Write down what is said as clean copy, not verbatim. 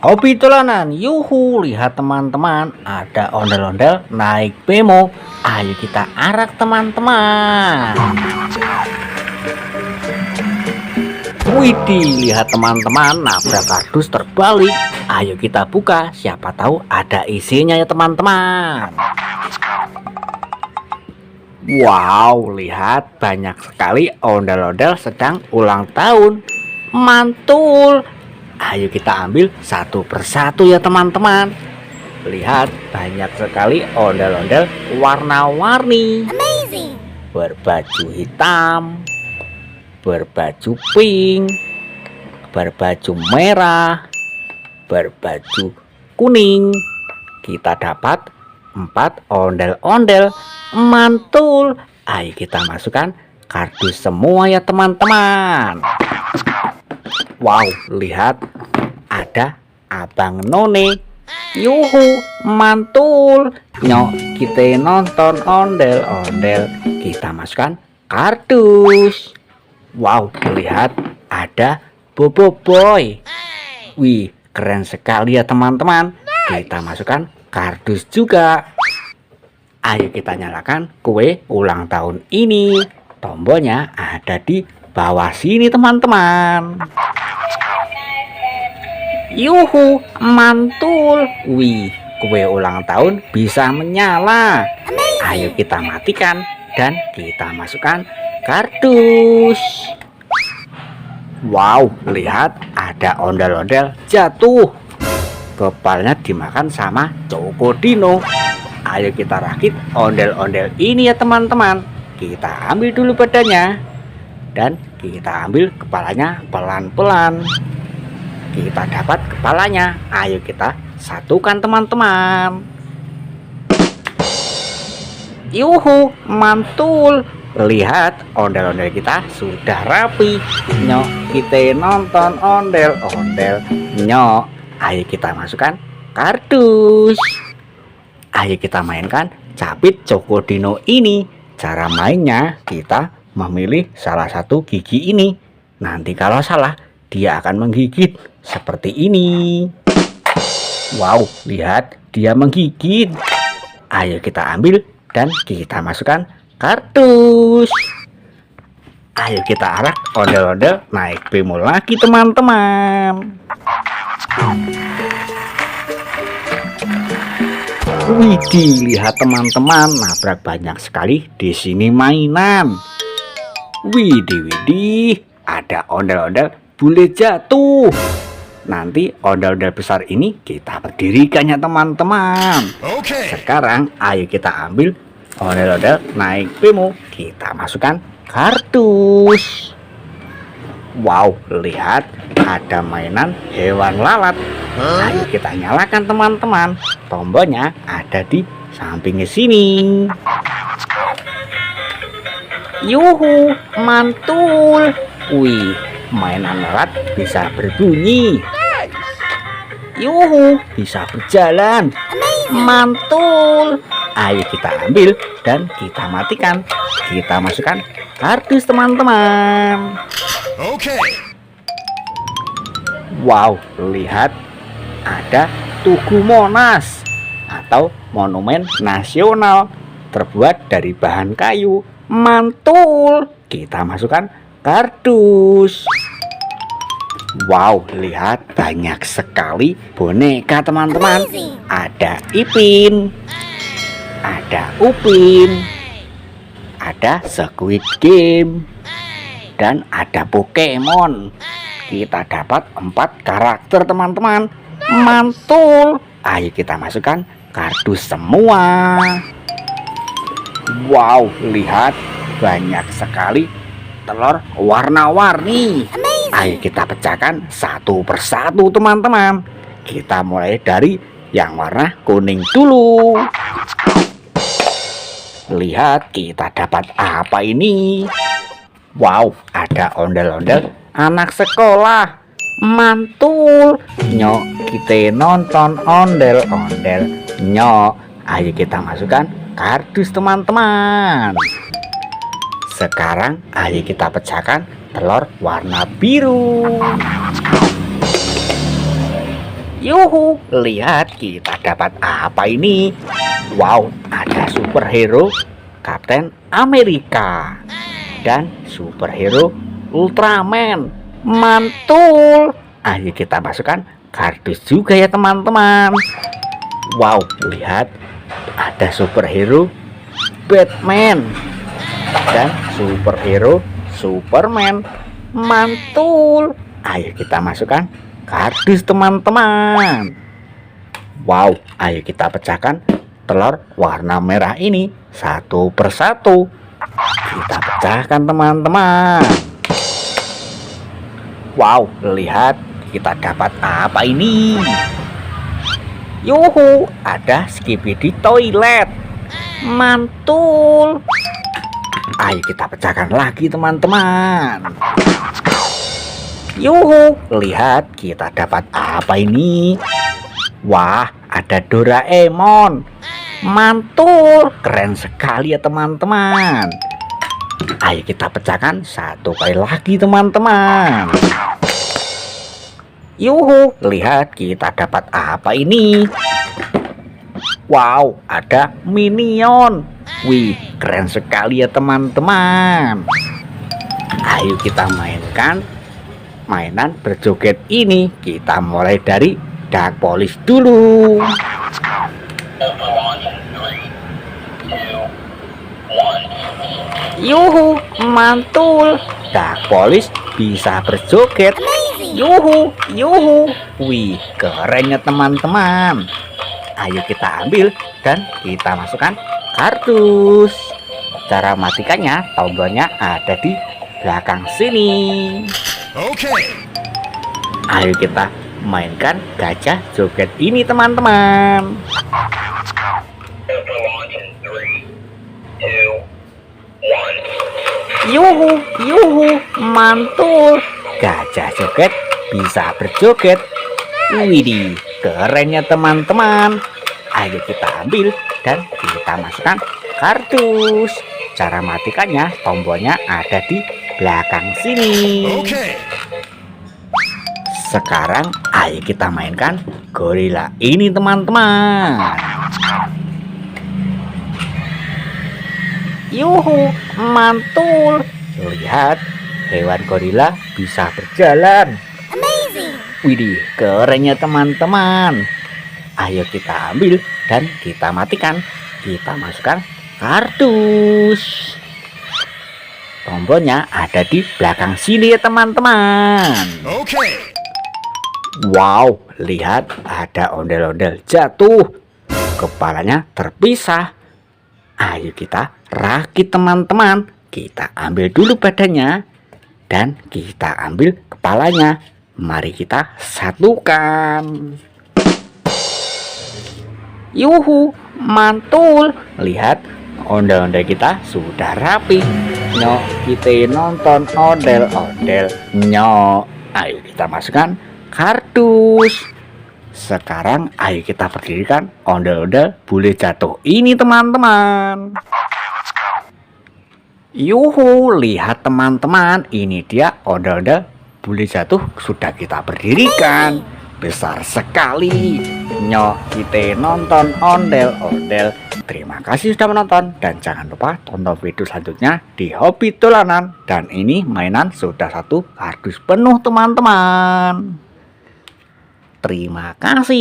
Hobi dolanan, yuhu, lihat teman-teman, ada ondel-ondel naik bemo. Ayo kita arak teman-teman. Widih, lihat teman-teman, nabrak kardus terbalik. Ayo kita buka, siapa tahu ada isinya ya teman-teman. Wow, lihat banyak sekali ondel-ondel sedang ulang tahun. Mantul. Ayo kita ambil satu persatu ya teman-teman. Lihat banyak sekali ondel-ondel warna-warni. Berbaju hitam, berbaju pink, berbaju merah, berbaju kuning. Kita dapat 4 ondel-ondel. Mantul. Ayo kita masukkan kardus semua ya teman-teman. Wow, lihat ada Abang None. Yuhu, mantul. Nyok, kita nonton ondel-ondel. Kita masukkan kardus. Wow, lihat ada Bobo Boy. Wih, keren sekali ya teman-teman. Kita masukkan kardus juga. Ayo kita nyalakan kue ulang tahun ini. Tombolnya ada di bawah sini teman-teman. Yuhu, mantul. Wih, kue ulang tahun bisa menyala. Ayo kita matikan dan kita masukkan kardus. Wow, lihat ada ondel-ondel jatuh. Kepalanya dimakan sama Cokodino. Ayo kita rakit ondel-ondel ini ya teman-teman. Kita ambil dulu badannya dan kita ambil kepalanya pelan-pelan. Kita dapat kepalanya. Ayo kita satukan teman-teman. Yuhu, mantul. Lihat ondel-ondel kita sudah rapi. Nyok, kita nonton ondel-ondel. Nyok, ayo kita masukkan kardus. Ayo kita mainkan capit Cokodino ini. Cara mainnya kita memilih salah satu gigi ini. Nanti kalau salah dia akan menggigit seperti ini. Wow, lihat dia menggigit. Ayo kita ambil dan kita masukkan kardus. Ayo kita arak ondel-ondel naik bemo lagi teman-teman. Widih, lihat teman-teman, nabrak banyak sekali di sini mainan. Widih, ada ondel-ondel boleh jatuh. Nanti ondel-ondel besar ini kita berdirikan ya teman-teman. Sekarang ayo kita ambil ondel-ondel naik bemo. Kita masukkan kardus. Wow, lihat ada mainan hewan lalat. Ayo kita nyalakan teman-teman. Tombolnya ada di samping sini. Yuhu, mantul. Wih, mainan lalat bisa berbunyi. Yuhu, bisa berjalan. Mantul. Ayo kita ambil dan kita matikan. Kita masukkan kardus teman-teman. Wow, lihat ada Tugu Monas atau Monumen Nasional terbuat dari bahan kayu. Mantul. Kita masukkan kardus. Wow, lihat banyak sekali boneka teman-teman. Ada Ipin, ada Upin, ada Squid Game, dan ada Pokemon. Kita dapat 4 karakter teman-teman. Mantul. Ayo kita masukkan kardus semua. Wow, lihat banyak sekali telur warna-warni. Ayo kita pecahkan satu persatu teman-teman. Kita mulai dari yang warna kuning dulu. Lihat kita dapat apa ini. Wow, ada ondel-ondel anak sekolah. Mantul. Nyok, kita nonton ondel-ondel. Nyok, ayo kita masukkan kardus teman-teman. Sekarang ayo kita pecahkan telur warna biru. Yuhu, lihat kita dapat apa ini? Wow, ada superhero Kapten Amerika dan superhero Ultraman. Mantul. Ayo kita masukkan kardus juga ya teman-teman. Wow, lihat ada superhero Batman dan superhero Superman. Mantul. Ayo kita masukkan kardus teman-teman. Wow, ayo kita pecahkan telur warna merah ini satu persatu. Kita pecahkan teman-teman. Wow, lihat kita dapat apa ini? Yuhu, ada Skibidi toilet. Mantul. Ayo kita pecahkan lagi teman-teman. Yuhu, lihat kita dapat apa ini? Wah, ada Doraemon. Mantul, keren sekali ya teman-teman. Ayo kita pecahkan satu kali lagi teman-teman. Yuhu, lihat kita dapat apa ini? Wow, ada Minion. Wih, keren sekali ya teman-teman. Ayo kita mainkan mainan berjoget ini. Kita mulai dari Dark Police dulu. Yuhu, mantul. Dark Police bisa berjoget. Yuhu, yuhu. Wih, kerennya teman-teman. Ayo kita ambil dan kita masukkan kardus. Cara matikannya, tombolnya ada di belakang sini. Oke. Ayo kita mainkan gajah joget ini teman-teman. Yuhu, yuhu, mantul. Gajah joget bisa berjoget. Widih, kerennya teman-teman. Ayo kita ambil dan kita masukkan kardus. Cara matikannya, tombolnya ada di belakang sini. Oke. Sekarang ayo kita mainkan gorila ini teman-teman. Yuhu, mantul. Lihat, hewan gorila bisa berjalan. Amazing. Widih, kerennya teman-teman. Ayo kita ambil dan kita matikan. Kita masukkan kardus. Tombolnya ada di belakang sini ya teman-teman. Oke. Wow, lihat ada ondel-ondel jatuh. Kepalanya terpisah. Ayo kita rakit teman-teman. Kita ambil dulu badannya dan kita ambil kepalanya. Mari kita satukan. Yuhu, mantul. Lihat, ondel-ondel kita sudah rapi. Nyok, kita nonton ondel-ondel. Nyok, ayo kita masukkan kardus. Sekarang ayo kita berdirikan ondel-ondel boleh jatuh ini teman-teman. Yuhu, lihat teman-teman, ini dia ondel-ondel boleh jatuh sudah kita berdirikan. Besar sekali. Nyok, kita nonton ondel-ondel. Terima kasih sudah menonton dan jangan lupa tonton video selanjutnya di Hobi Dolanan. Dan ini mainan sudah satu kardus penuh teman-teman. Terima kasih.